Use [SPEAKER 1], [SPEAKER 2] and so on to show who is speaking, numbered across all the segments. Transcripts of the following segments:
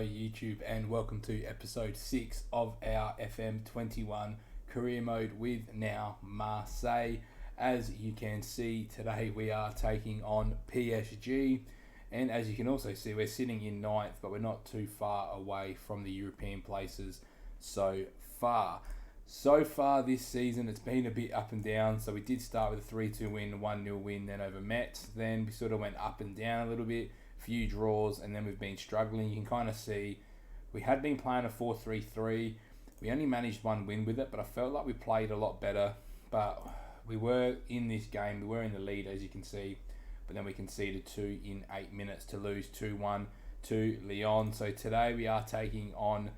[SPEAKER 1] Hello YouTube and welcome to episode 6 of our FM21 career mode with now Marseille. As you can see today we are taking on PSG, and as you can also see we're sitting in 9th, but we're not too far away from the European places so far. So far this season it's been a bit up and down. So we did start with a 3-2 win, 1-0 win then over Metz. Then we sort of went up and down a little bit, few draws, and then we've been struggling. You can kind of see we had been playing a 4-3-3. We only managed one win with it, but I felt like we played a lot better. But we were in this game, we were in the lead as you can see, but then we conceded 2 in 8 minutes to lose 2-1 to Lyon. So today we are taking on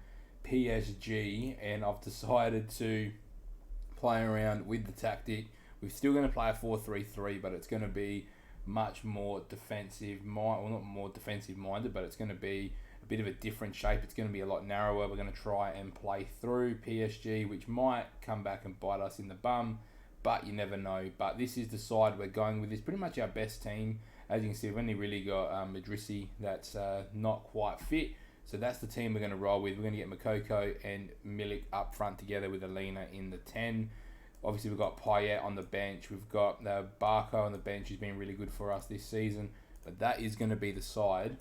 [SPEAKER 1] PSG, and I've decided to play around with the tactic. We're still going to play a 4-3-3, but it's going to be much more defensive, well, not more defensive minded, but it's going to be a bit of a different shape. It's going to be a lot narrower. We're going to try and play through PSG, which might come back and bite us in the bum, but you never know. But this is the side we're going with. It's pretty much our best team. As you can see, we've only really got Madrissi that's not quite fit. So that's the team we're going to roll with. We're going to get Makoko and Milik up front together with Alina in the 10. Obviously, we've got Payet on the bench. We've got Barco on the bench, who's been really good for us this season. But that is going to be the side.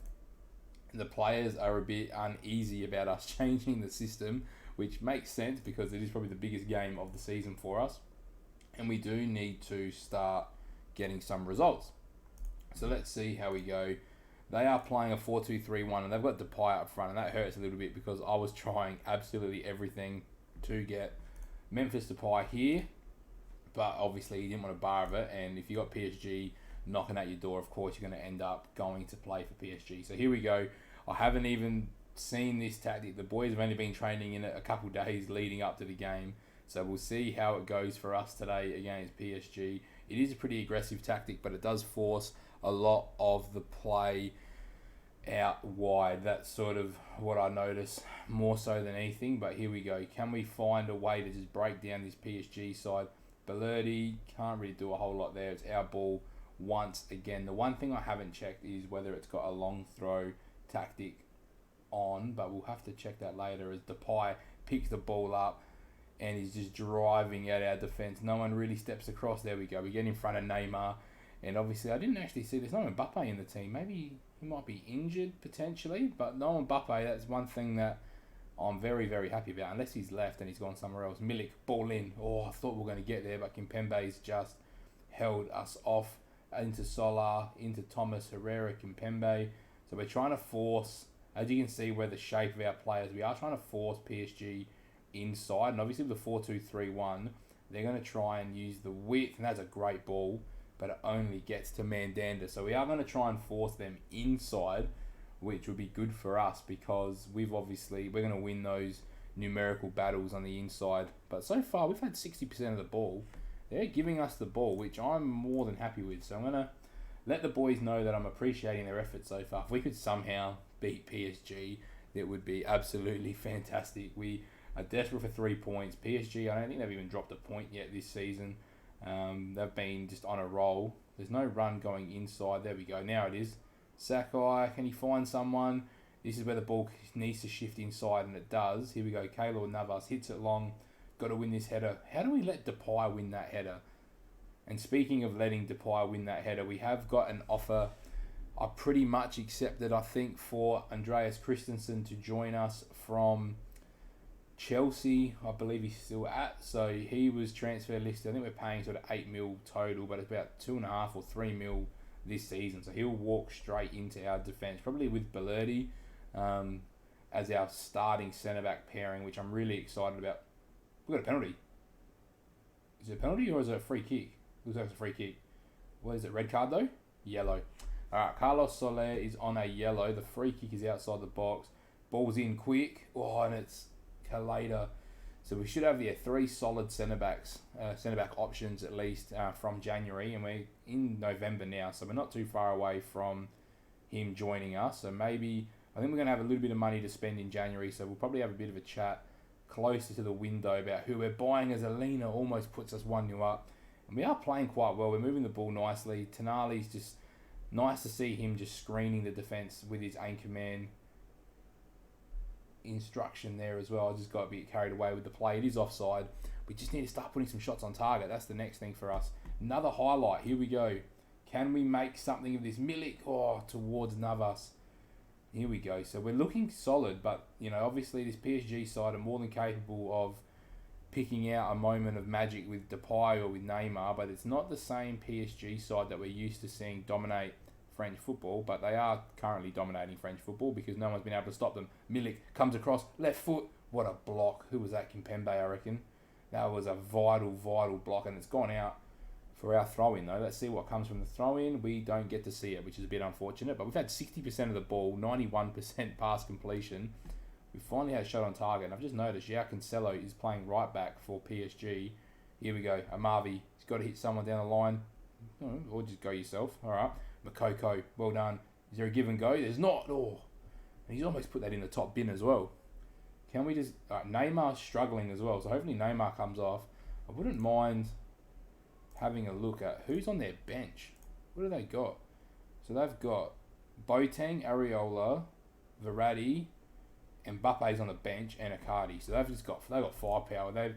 [SPEAKER 1] And the players are a bit uneasy about us changing the system, which makes sense because it is probably the biggest game of the season for us. And we do need to start getting some results. So let's see how we go. They are playing a 4-2-3-1, and they've got Depay up front, and that hurts a little bit because I was trying absolutely everything to get Memphis Depay here, but obviously you didn't want a bar of it, and if you got PSG knocking at your door, of course you're going to end up going to play for PSG. So here we go. I haven't even seen this tactic. The boys have only been training in it a couple of days leading up to the game, so we'll see how it goes for us today against PSG. It is a pretty aggressive tactic, but it does force a lot of the play out wide. That's sort of what I notice more so than anything. But here we go. Can we find a way to just break down this PSG side? Bellerdi can't really do a whole lot there. It's our ball once again. The one thing I haven't checked is whether it's got a long throw tactic on, but we'll have to check that later as Depay picks the ball up and he's just driving at our defence. No one really steps across. There we go. We get in front of Neymar. And obviously, I didn't actually see there's no Mbappe in the team. Maybe he might be injured potentially, but no Mbappe. That's one thing that I'm very, very happy about. Unless he's left and he's gone somewhere else. Milik, ball in. Oh, I thought we were going to get there, but Kimpembe's just held us off into Solar, into Thomas, Herrera, Kimpembe. So we're trying to force, as you can see, where the shape of our players, we are trying to force PSG inside. And obviously with the 4-2-3-1, they're going to try and use the width, and that's a great ball, but it only gets to Mandanda. So we are going to try and force them inside, which would be good for us because we're going to win those numerical battles on the inside. But so far, we've had 60% of the ball. They're giving us the ball, which I'm more than happy with. So I'm going to let the boys know that I'm appreciating their efforts so far. If we could somehow beat PSG, that would be absolutely fantastic. We are desperate for 3 points. PSG, I don't think they've even dropped a point yet this season. They've been just on a roll. There's no run going inside. There we go. Now it is. Sakai, can he find someone? This is where the ball needs to shift inside, and it does. Here we go. Keylor Navas hits it long. Got to win this header. How do we let Depay win that header? And speaking of letting Depay win that header, we have got an offer. I pretty much accepted, I think, for Andreas Christensen to join us from Chelsea. I believe he's still at. So he was transfer listed. I think we're paying sort of 8 mil total, but it's about 2.5 or 3 mil this season. So he'll walk straight into our defence, probably with Bellerdi as our starting centre-back pairing, which I'm really excited about. We've got a penalty. Is it a penalty or is it a free kick? Looks like it's a free kick. What is it, red card though? Yellow. Alright, Carlos Soler is on a yellow. The free kick is outside the box. Ball's in quick. Oh, and it's later. So we should have 3 solid centre back options at least from January, and we're in November now, so we're not too far away from him joining us. So maybe I think we're going to have a little bit of money to spend in January, so we'll probably have a bit of a chat closer to the window about who we're buying, as Alina almost puts us 1-0 up, and we are playing quite well. We're moving the ball nicely. Tonali's just nice to see him just screening the defence with his anchor man. instruction there as well. I just got a bit carried away with the play. It is offside. We just need to start putting some shots on target. That's the next thing for us. Another highlight. Here we go. Can we make something of this? Milik, towards Navas. Here we go. So we're looking solid, but, obviously this PSG side are more than capable of picking out a moment of magic with Depay or with Neymar, but it's not the same PSG side that we're used to seeing dominate French football, but they are currently dominating French football because no one's been able to stop them. Milik comes across, left foot. What a block. Who was that? Kimpembe, I reckon. That was a vital block, and it's gone out for our throw-in, though. Let's see what comes from the throw-in. We don't get to see it, which is a bit unfortunate, but we've had 60% of the ball, 91% pass completion. We finally had a shot on target, and I've just noticed João Cancelo is playing right back for PSG. Here we go. Amavi, he's got to hit someone down the line, or just go yourself. All right. Makoko, well done. Is there a give and go? There's not. He's almost put that in the top bin as well. Can we just... Neymar's struggling as well, so hopefully Neymar comes off. I wouldn't mind having a look at who's on their bench. What do they got? So they've got Boateng, Areola, Verratti, Mbappe's on the bench, and Icardi. So they've got firepower. They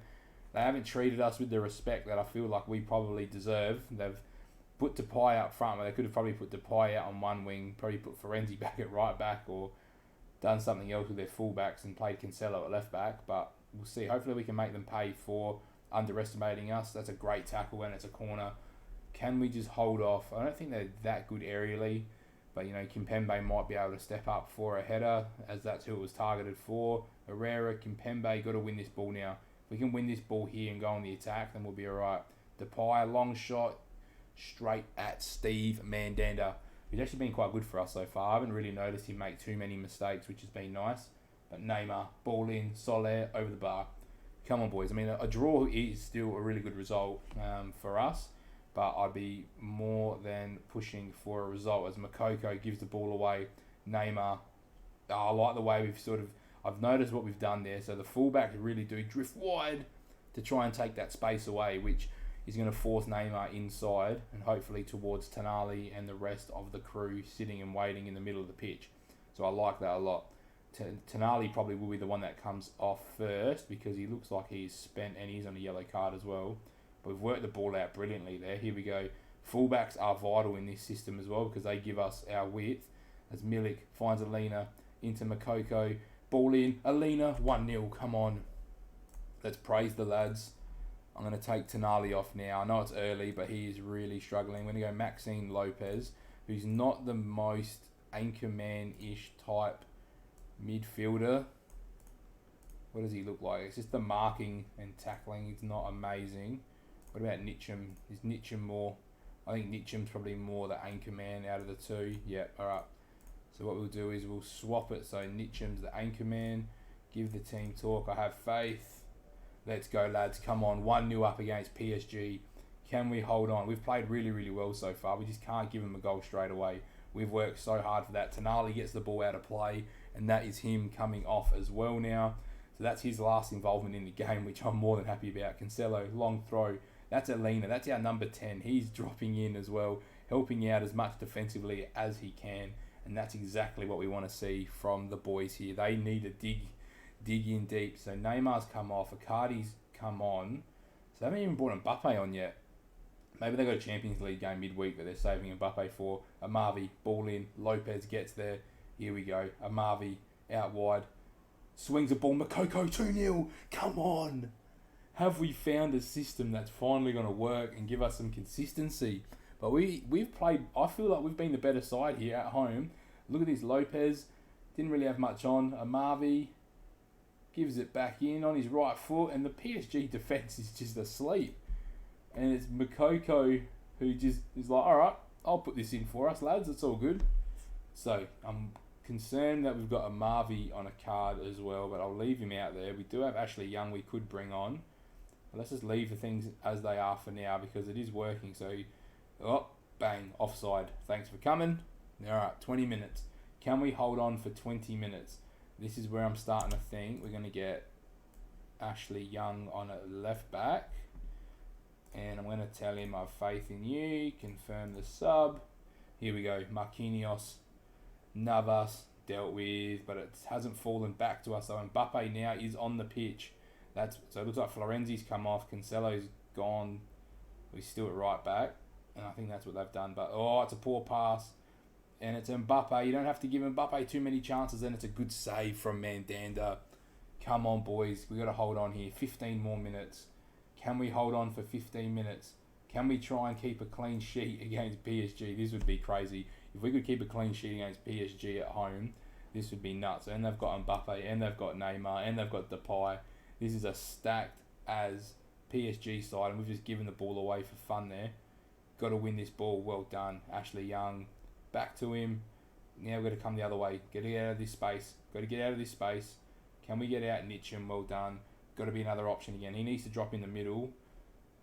[SPEAKER 1] haven't treated us with the respect that I feel like we probably deserve. They've put Depay up front, where they could have probably put Depay out on one wing, probably put Florenzi back at right back, or done something else with their fullbacks and played Cancelo at left back. But we'll see. Hopefully we can make them pay for underestimating us. That's a great tackle and it's a corner. Can we just hold off? I don't think they're that good aerially, but Kimpembe might be able to step up for a header, as that's who it was targeted for. Herrera, Kimpembe, got to win this ball now. If we can win this ball here and go on the attack, then we'll be alright. Depay, long shot, straight at Steve Mandanda. He's actually been quite good for us so far. I haven't really noticed him make too many mistakes, which has been nice. But Neymar, ball in, Soler, over the bar. Come on, boys. I mean, a draw is still a really good result for us, but I'd be more than pushing for a result as Makoko gives the ball away. Neymar, I like the way I've noticed what we've done there. So the fullbacks really do drift wide to try and take that space away, which is going to force Neymar inside and hopefully towards Tonali and the rest of the crew sitting and waiting in the middle of the pitch. So I like that a lot. Tonali probably will be the one that comes off first because he looks like he's spent and he's on a yellow card as well. But we've worked the ball out brilliantly there. Here we go. Fullbacks are vital in this system as well because they give us our width. As Milik finds Alina into Makoko. Ball in. Alina, 1-0. Come on. Let's praise the lads. I'm going to take Tonali off now. I know it's early, but he is really struggling. We're going to go Maxime Lopez, who's not the most anchorman-ish type midfielder. What does he look like? It's just the marking and tackling. It's not amazing. What about Nitcham? Is Nitcham more? I think Nitcham's probably more the anchorman out of the two. Yeah, alright. So what we'll do is we'll swap it. So Nitcham's the anchorman. Give the team talk. I have faith. Let's go, lads. Come on. 1-0 up against PSG. Can we hold on? We've played really, really well so far. We just can't give them a goal straight away. We've worked so hard for that. Tonali gets the ball out of play, and that is him coming off as well now. So that's his last involvement in the game, which I'm more than happy about. Cancelo, long throw. That's Alina. That's our number 10. He's dropping in as well, helping out as much defensively as he can. And that's exactly what we want to see from the boys here. They need to dig in deep. So Neymar's come off. Icardi's come on. So they haven't even brought Mbappe on yet. Maybe they got a Champions League game midweek that they're saving Mbappe for. Amavi, ball in. Lopez gets there. Here we go. Amavi out wide. Swings a ball. Makoko 2-0. Come on. Have we found a system that's finally going to work and give us some consistency? But we've played... I feel like we've been the better side here at home. Look at this. Lopez didn't really have much on. Amavi gives it back in on his right foot, and the PSG defence is just asleep. And it's Makoko who just is like, all right, I'll put this in for us, lads. It's all good. So I'm concerned that we've got Amavi on a card as well, but I'll leave him out there. We do have Ashley Young we could bring on. But let's just leave the things as they are for now because it is working. So, bang, offside. Thanks for coming. All right, 20 minutes. Can we hold on for 20 minutes? This is where I'm starting to think we're going to get Ashley Young on a left back. And I'm going to tell him I have faith in you. Confirm the sub. Here we go. Marquinhos, Navas, dealt with, but it hasn't fallen back to us. So Mbappe now is on the pitch. So it looks like Florenzi's come off, Cancelo's gone. We still at right back, and I think that's what they've done. But it's a poor pass, and it's Mbappe. You don't have to give Mbappe too many chances, and it's a good save from Mandanda. Come on, boys, we got to hold on here. 15 more minutes. Can we hold on for 15 minutes? Can we try and keep a clean sheet against PSG? This would be crazy. If we could keep a clean sheet against PSG at home, this would be nuts. And they've got Mbappe, and they've got Neymar, and they've got Depay. This is a stacked as PSG side, and we've just given the ball away for fun there. Got to win this ball. Well done, Ashley Young. Back to him. Now we've got to come the other way. Got to get out of this space. Got to get out of this space. Can we get out Nitcham? Well done. Got to be another option again. He needs to drop in the middle.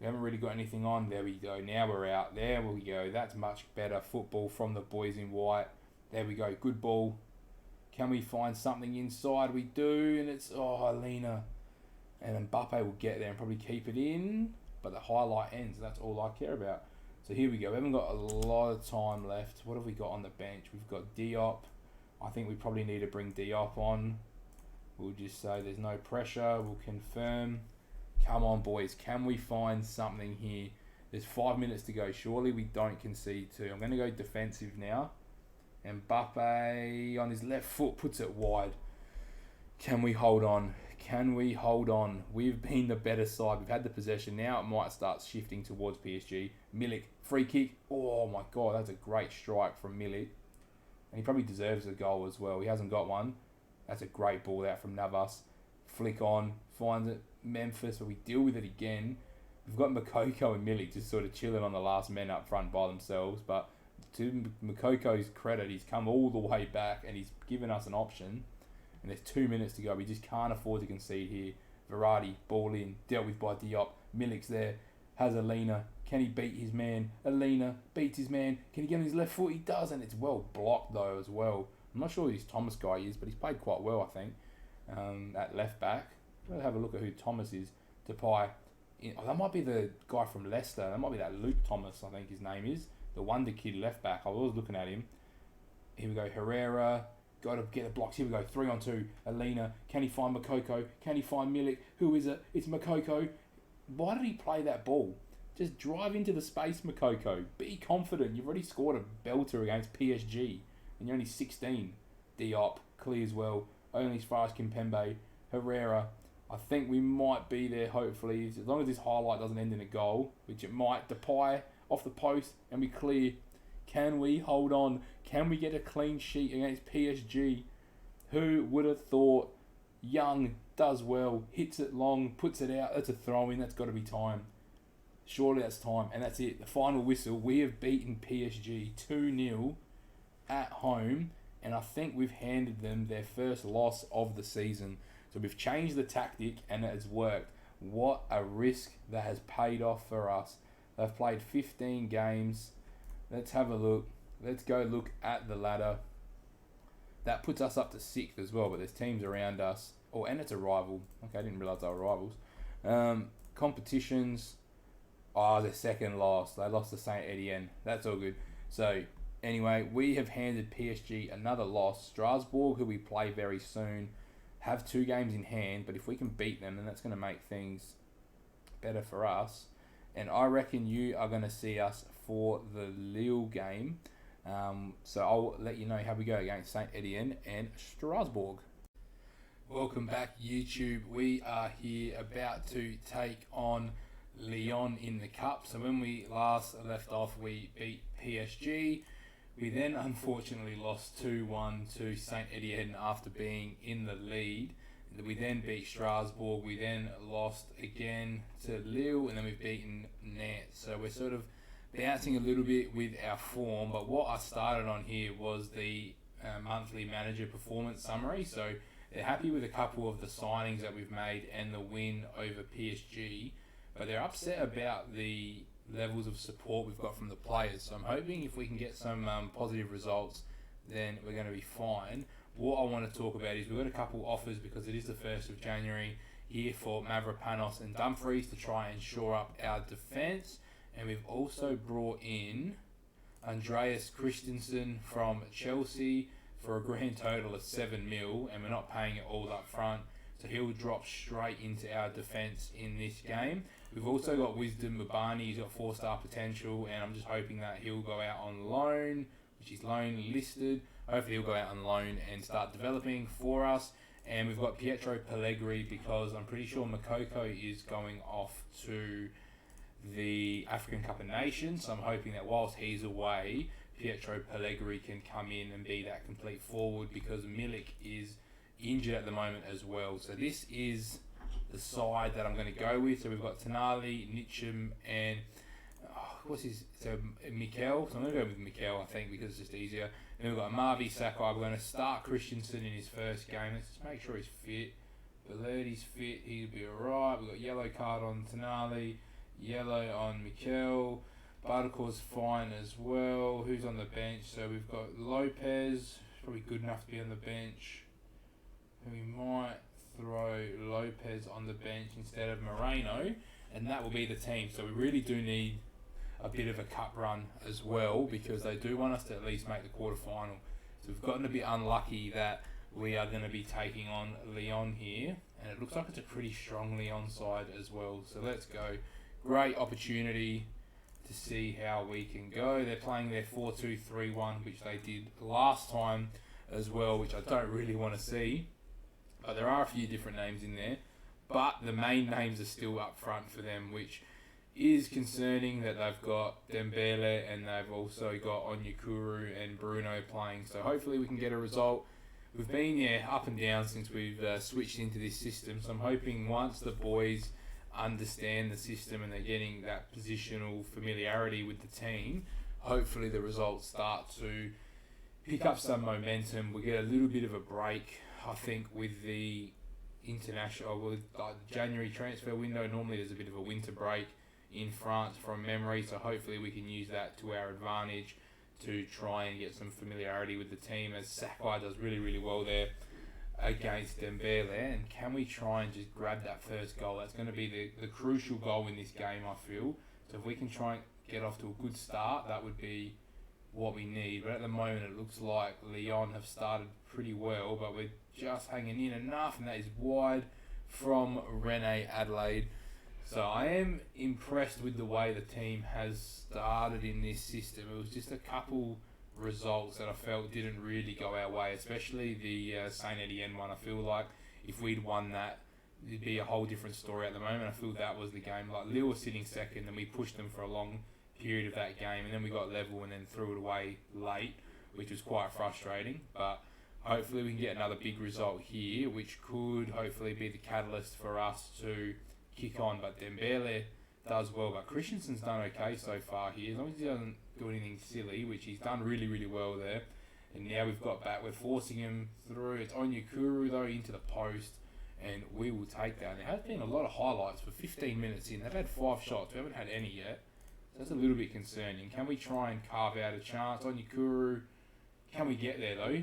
[SPEAKER 1] We haven't really got anything on. There we go. Now we're out. There we go. That's much better football from the boys in white. There we go. Good ball. Can we find something inside? We do. And it's, Alina. And Mbappe will get there and probably keep it in. But the highlight ends. That's all I care about. So here we go. We haven't got a lot of time left. What have we got on the bench? We've got Diop. I think we probably need to bring Diop on. We'll just say there's no pressure. We'll confirm. Come on, boys. Can we find something here? There's 5 minutes to go. Surely we don't concede two. I'm going to go defensive now. And Mbappe on his left foot puts it wide. Can we hold on? Can we hold on? We've been the better side. We've had the possession. Now it might start shifting towards PSG. Milik, free kick. Oh my God, that's a great strike from Milik. And he probably deserves a goal as well. He hasn't got one. That's a great ball out from Navas. Flick on, finds it. Memphis, but we deal with it again. We've got Makoko and Milik just sort of chilling on the last men up front by themselves. But to Makoko's credit, he's come all the way back and he's given us an option. And there's 2 minutes to go. We just can't afford to concede here. Verratti, ball in, dealt with by Diop. Milik's there, has Alina. Can he beat his man? Alina beats his man. Can he get on his left foot? He does, and it's well blocked though as well. I'm not sure who this Thomas guy is, but he's played quite well, I think, at left back. Let's have a look at who Thomas is. Depay. That might be the guy from Leicester. That might be that Luke Thomas, I think his name is. The wonder kid left back. I was looking at him. Here we go. Herrera. Got to get the blocks. Here we go. 3-on-2. Alina. Can he find Makoko? Can he find Milik? Who is it? It's Makoko. Why did he play that ball? Just drive into the space, Makoko. Be confident. You've already scored a belter against PSG. And you're only 16. Diop. Clears well. Only as far as Kimpembe. Herrera. I think we might be there, hopefully. As long as this highlight doesn't end in a goal, which it might. Depay off the post, and we clear. Can we hold on? Can we get a clean sheet against PSG? Who would have thought? Young does well, hits it long, puts it out. That's a throw-in. That's got to be time. Surely that's time. And that's it. The final whistle. We have beaten PSG 2-0 at home, and I think we've handed them their first loss of the season. So we've changed the tactic and it has worked. What a risk that has paid off for us. They've played 15 games. Let's have a look. Let's go look at the ladder. That puts us up to 6th as well, but there's teams around us. Oh, and it's a rival. Okay, I didn't realise they were rivals. Competitions. They're second last. They lost to Saint Etienne. That's all good. So, anyway, we have handed PSG another loss. Strasbourg, who we play very soon, have 2 games in hand, but if we can beat them, then that's going to make things better for us. And I reckon you are going to see us for the Lille game. So I'll let you know how we go against Saint Etienne and Strasbourg. Welcome back, YouTube. We are here about to take on Lyon in the Cup. So when we last left off, we beat PSG. We then unfortunately lost 2-1 to Saint Etienne after being in the lead. We then beat Strasbourg. We then lost again to Lille, and then we've beaten Nantes. So we're sort of bouncing a little bit with our form. But what I started on here was the monthly manager performance summary. So they're happy with a couple of the signings that we've made and the win over PSG, but they're upset about the levels of support we've got from the players. So I'm hoping if we can get some positive results, then we're going to be fine. What I want to talk about is we've got a couple offers because it is the 1st of January here for Mavropanos and Dumfries to try and shore up our defence. And we've also brought in Andreas Christensen from Chelsea for a grand total of 7 mil, and we're not paying it all up front. So he'll drop straight into our defence in this game. We've also got Wisdom Mubani. He's got 4-star potential, and I'm just hoping that he'll go out on loan, which is loan listed. Hopefully he'll go out on loan and start developing for us. And we've got Pietro Pellegrini, because I'm pretty sure Makoko is going off to the African Cup of Nations. So I'm hoping that whilst he's away, Pietro Pellegrini can come in and be that complete forward, because Milik is injured at the moment as well. So this is the side that I'm going to go with. So we've got Tonali, Nitcham, and Mikel. So I'm going to go with Mikel, I think, because it's just easier. Then we've got Marvi Sakai. We're going to start Christensen in his first game. Let's just make sure he's fit. Bellerti's fit. He'll be alright. We've got yellow card on Tonali, yellow on Mikel. Bardacor's fine as well. Who's on the bench? So we've got Lopez, probably good enough to be on the bench. We might throw Lopez on the bench instead of Moreno, and that will be the team. So we really do need a bit of a cup run as well, because they do want us to at least make the quarterfinal. So we've gotten a bit unlucky that we are going to be taking on Lyon here, and it looks like it's a pretty strong Lyon side as well. So let's go. Great opportunity to see how we can go. They're playing their 4-2-3-1, which they did last time as well, which I don't really want to see. But there are a few different names in there. But the main names are still up front for them, which is concerning, that they've got Dembele and they've also got Onyekuru and Bruno playing. So hopefully we can get a result. We've been up and down since we've switched into this system. So I'm hoping once the boys understand the system and they're getting that positional familiarity with the team, hopefully the results start to pick up some momentum. We get a little bit of a break, I think, with the international, with like the January transfer window. Normally there's a bit of a winter break in France from memory, so hopefully we can use that to our advantage to try and get some familiarity with the team, as Sakai does really, really well there against Dembele. And can we try and just grab that first goal? That's going to be the crucial goal in this game, I feel. So if we can try and get off to a good start, that would be what we need. But at the moment it looks like Lyon have started pretty well, but we're just hanging in enough, and that is wide from Rene Adelaide. So I am impressed with the way the team has started in this system. It was just a couple results that I felt didn't really go our way, especially the Saint Etienne one. I feel like if we'd won that, it'd be a whole different story. At the moment, I feel that was the game. Like, Lille was sitting second, and we pushed them for a long period of that game, and then we got level and then threw it away late, which was quite frustrating. But hopefully we can get another big result here, which could hopefully be the catalyst for us to kick on. But Dembele does well, but Christensen's done okay so far here, as long as he doesn't do anything silly, which he's done really, really well there. And now we've got back, we're forcing him through. It's Onyekuru though, into the post, and we will take that. There has been a lot of highlights for 15 minutes in. They've had 5 shots, we haven't had any yet. So that's a little bit concerning. Can we try and carve out a chance? Onyekuru, can we get there though?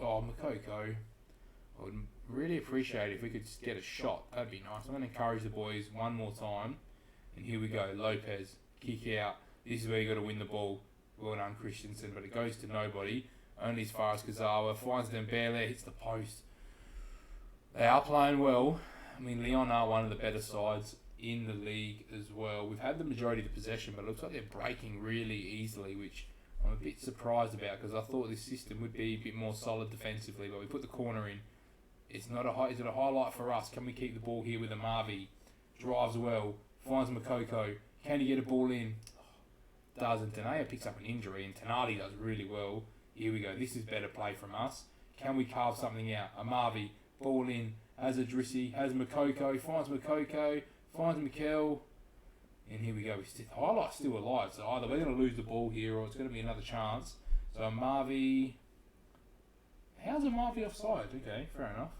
[SPEAKER 1] Makoko. I would really appreciate it if we could just get a shot. That'd be nice. I'm going to encourage the boys one more time. And here we go. Lopez, kick out. This is where you got to win the ball. Well done, Christensen, but it goes to nobody. Only as far as Kazawa. Finds Dembele, hits the post. They are playing well. I mean, Lyon are one of the better sides in the league as well. We've had the majority of the possession, but it looks like they're breaking really easily, which I'm a bit surprised about, because I thought this system would be a bit more solid defensively. But we put the corner in. It's not is it a highlight for us? Can we keep the ball here with Amavi? Drives well, finds Makoko. Can he get a ball in? Doesn't. Tanea picks up an injury, and Tonali does really well. Here we go. This is better play from us. Can we carve something out? Amavi, ball in, has Adrissi, has Makoko, finds Mikel, and here we go. The highlight's still alive, so either we're going to lose the ball here or it's going to be another chance. So Amavi... How's Amavi offside? Okay, fair enough.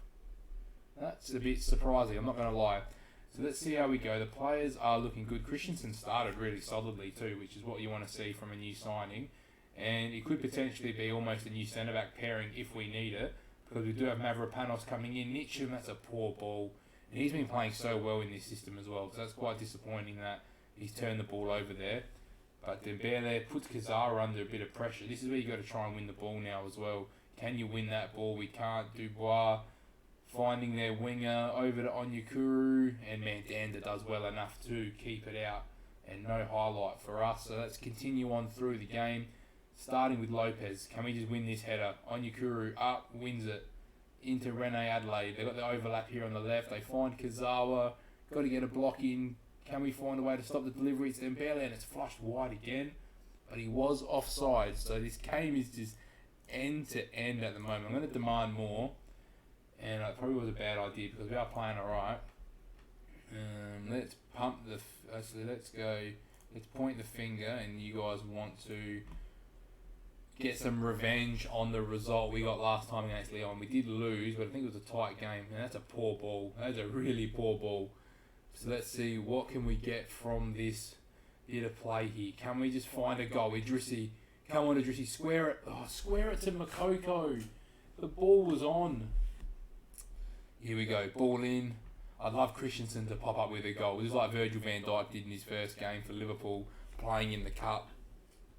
[SPEAKER 1] That's a bit surprising, I'm not going to lie. So let's see how we go. The players are looking good. Christensen started really solidly too, which is what you want to see from a new signing. And it could potentially be almost a new centre-back pairing if we need it, because we do have Mavropanos coming in. Nitcham, that's a poor ball. And he's been playing so well in this system as well, so that's quite disappointing that he's turned the ball over there. But Dembele puts Kazara under a bit of pressure. This is where you got to try and win the ball now as well. Can you win that ball? We can't. Dubois finding their winger over to Onyekuru, and Mandanda does well enough to keep it out, and no highlight for us. So let's continue on through the game, starting with Lopez. Can we just win this header? Onyekuru up, wins it into Rene Adelaide. They've got the overlap here on the left. They find Kazawa, got to get a block in. Can we find a way to stop the delivery? It's Dembele, and it's flushed wide again, but he was offside. So this game is just end to end at the moment. I'm going to demand more, and it probably was a bad idea because we are playing alright. Let's pump the. Actually, let's go. Let's point the finger, and you guys want to get some revenge on the result we got last time against Leon. We did lose, but I think it was a tight game, and that's a poor ball. That's a really poor ball. So let's see, what can we get from this bit of play here? Can we just find a goal? Idrissi, come on Idrissi, square it. Oh, square it to Makoko. The ball was on. Here we go, ball in. I'd love Christensen to pop up with a goal. This is like Virgil van Dijk did in his first game for Liverpool, playing in the Cup.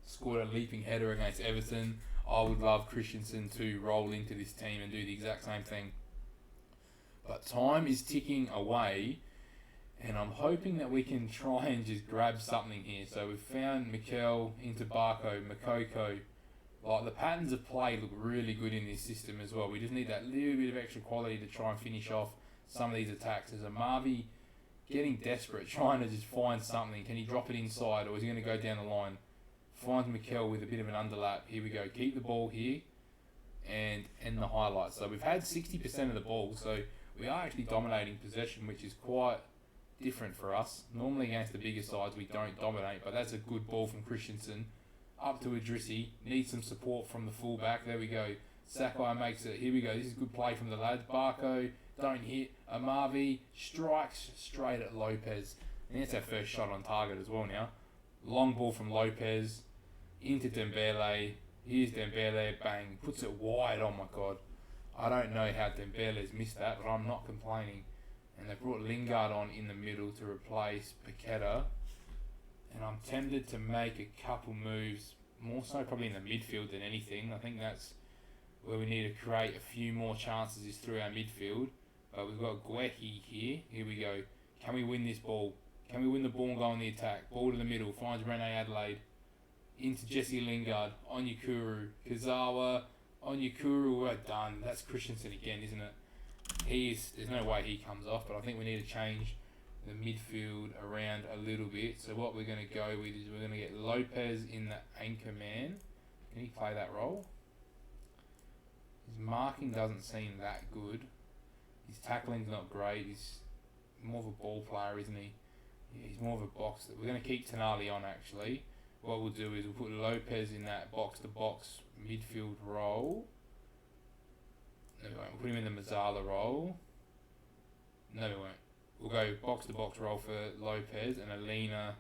[SPEAKER 1] Scored a leaping header against Everton. I would love Christensen to roll into this team and do the exact same thing. But time is ticking away, and I'm hoping that we can try and just grab something here. So we've found Mikel into Barco, Makoko. Like, the patterns of play look really good in this system as well. We just need that little bit of extra quality to try and finish off some of these attacks. There's a Marvy getting desperate, trying to just find something. Can he drop it inside, or is he going to go down the line? Finds Mikel with a bit of an underlap. Here we go. Keep the ball here and end the highlights. So we've had 60% of the ball, so we are actually dominating possession, which is quite different for us. Normally against the bigger sides we don't dominate, but that's a good ball from Christensen. Up to Idrissi. Needs some support from the fullback. There we go. Sakai makes it. Here we go. This is good play from the lads. Barco, don't hit. Amavi strikes straight at Lopez. And that's our first shot on target as well now. Long ball from Lopez into Dembele. Here's Dembele. Bang. Puts it wide. Oh my God. I don't know how Dembele's missed that, but I'm not complaining. And they brought Lingard on in the middle to replace Paqueta. And I'm tempted to make a couple moves, more so probably in the midfield than anything. I think that's where we need to create a few more chances is through our midfield. But we've got Guehi here. Here we go. Can we win this ball? Can we win the ball and go on the attack? Ball to the middle. Finds Rene Adelaide. Into Jesse Lingard. Onyekuru. Kazawa. Onyekuru. We're done. That's Christensen again, isn't it? There's no way he comes off, but I think we need to change the midfield around a little bit. So what we're going to go with is we're going to get Lopez in the anchor man. Can he play that role? His marking doesn't seem that good. His tackling's not great. He's more of a ball player, isn't he? Yeah, he's more of a box. We're going to keep Tonali on, actually. What we'll do is we'll put Lopez in that box-to-box midfield role. No, we won't. We'll put him in the Mazzala role. No, we won't. We'll go box-to-box role for Lopez and Alina,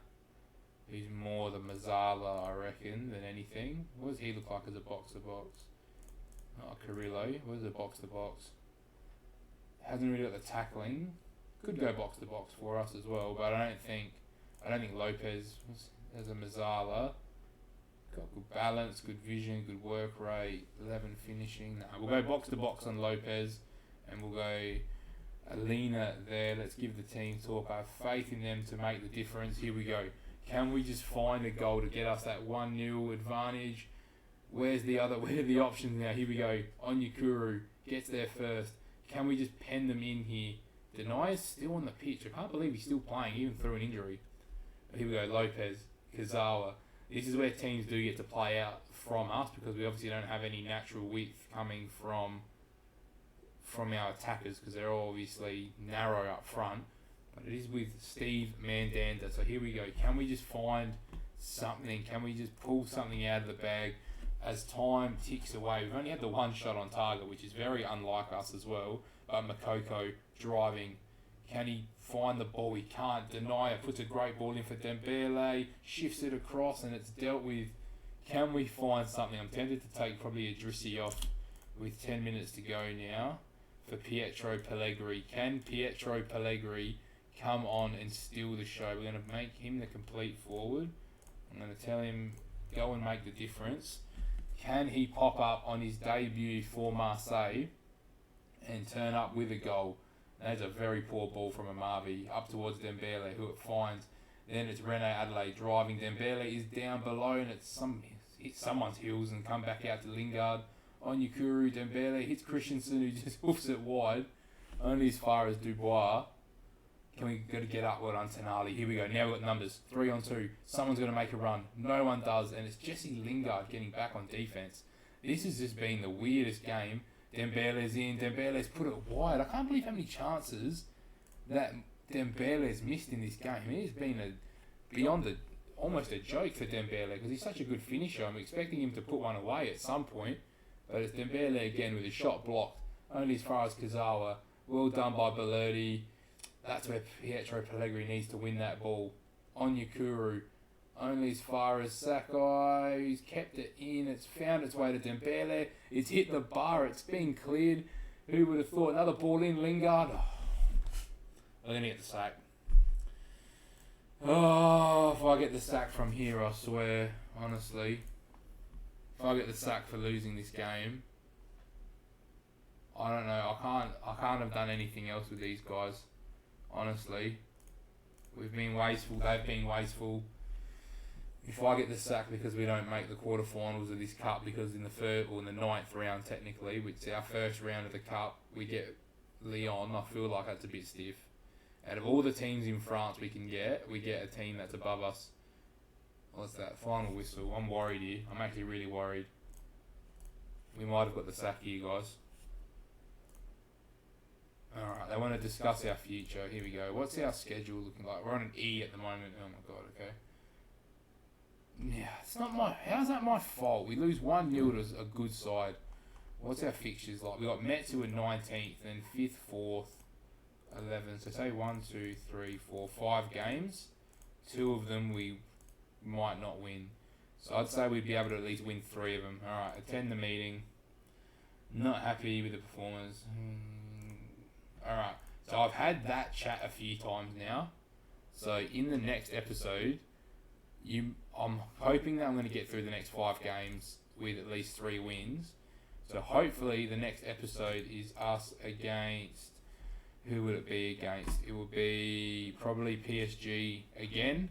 [SPEAKER 1] who's more the Mazzala, I reckon, than anything. What does he look like as a box-to-box? Oh, Carrillo. What is a box-to-box? Hasn't really got the tackling. Could go box-to-box for us as well, but I don't think Lopez as a Mazzala. Got good balance, good vision, good work rate, 11 finishing. No, we'll go box-to-box on Lopez, and we'll go Alina there. Let's give the team talk. I have faith in them to make the difference. Here we go. Can we just find a goal to get us that 1-0 advantage? Where are the options now? Here we go. Onyekuru gets there first. Can we just pen them in here? Denaya's still on the pitch. I can't believe he's still playing, even through an injury. Here we go. Lopez, Kazawa. This is where teams do get to play out from us, because we obviously don't have any natural width coming from our attackers, because they're all obviously narrow up front. But it is with Steve Mandanda. So here we go. Can we just find something? Can we just pull something out of the bag as time ticks away? We've only had the one shot on target, which is very unlike us as well. But Makoko driving. Can he find the ball? He can't. Denaya puts a great ball in for Dembele, shifts it across, and it's dealt with. Can we find something? I'm tempted to take probably Idrissi off with 10 minutes to go now for Pietro Pellegrini. Can Pietro Pellegrini come on and steal the show? We're going to make him the complete forward. I'm going to tell him, go and make the difference. Can he pop up on his debut for Marseille and turn up with a goal? That's a very poor ball from Amavi up towards Dembele, who it finds. Then it's Rene Adelaide driving. Dembele is down below and hits someone's heels and come back out to Lingard. On Yukuru, Dembele hits Christensen, who just hoofs it wide, only as far as Dubois. Can we got to get up well on Tonali? Here we go. Now we've got numbers. 3-on-2. Someone's going to make a run. No one does, and it's Jesse Lingard getting back on defence. This has just been the weirdest game. Dembele's in. Dembele's put it wide. I can't believe how many chances that Dembele's missed in this game. It has been almost a joke for Dembele because he's such a good finisher. I'm expecting him to put one away at some point, but it's Dembele again with his shot blocked only as far as Kazawa. Well done by Bellerti. That's where Pietro Pellegrini needs to win that ball. On Yukuru, only as far as Sakai. He's kept it in. It's found its way to Dembele. It's hit the bar. It's been cleared. Who would have thought? Another ball in. Lingard. Oh, I'm going to get the sack. Oh, if I get the sack from here, I swear, honestly. If I get the sack for losing this game, I don't know. I can't have done anything else with these guys. Honestly, we've been wasteful. They've been wasteful. If I get the sack because we don't make the quarterfinals of this cup, because in the ninth round technically, which is our first round of the cup, we get Lyon. I feel like that's a bit stiff. Out of all the teams in France we get a team that's above us. What's that? Final whistle. I'm worried here. I'm actually really worried. We might have got the sack here, guys. Alright, they want to discuss our future. Here we go. What's our schedule looking like? We're on an E at the moment. Oh my god, okay. Yeah, it's not how's that my fault? We lose 1-0 to a good side. What's our fixtures like? We got Mets who are 19th, then 5th, 4th, 11th. So say 1, 2, 3, 4, 5 games. 2 of them we might not win. So I'd say we'd be able to at least win 3 of them. Alright, attend the meeting. Not happy with the performance. Alright, so I've had that chat a few times now. So in the next episode, I'm hoping that I'm going to get through the next 5 games with at least 3 wins. So hopefully the next episode is us against... Who would it be against? It would be probably PSG again,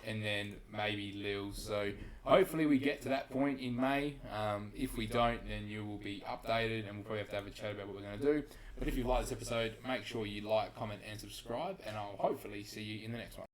[SPEAKER 1] and then maybe Lille. So hopefully we get to that point in May. If we don't, then you will be updated, and we'll probably have a chat about what we're going to do. But if you like this episode, make sure you like, comment, and subscribe, and I'll hopefully see you in the next one.